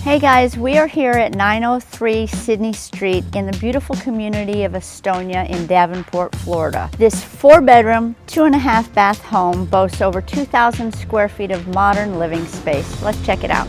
Hey guys, we are here at 903 Sydney Street in the beautiful community of Astonia in Davenport, Florida. This 4-bedroom, 2.5 bath home boasts over 2,000 square feet of modern living space. Let's check it out.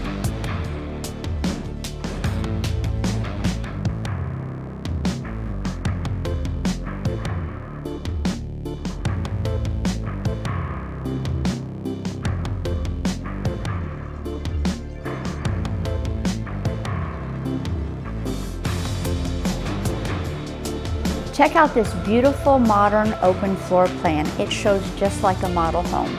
Check out this beautiful modern open floor plan. It shows just like a model home.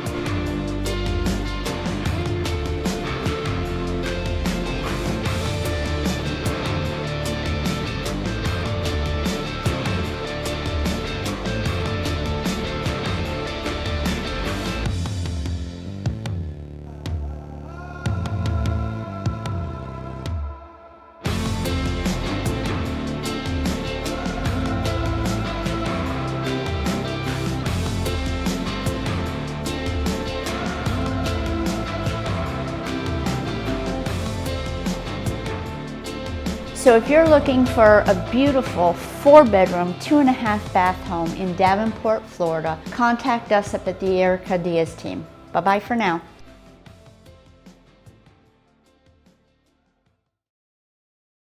So if you're looking for a beautiful 4-bedroom, 2.5 bath home in Davenport, Florida, contact us up at the Erica Diaz team. Bye-bye for now.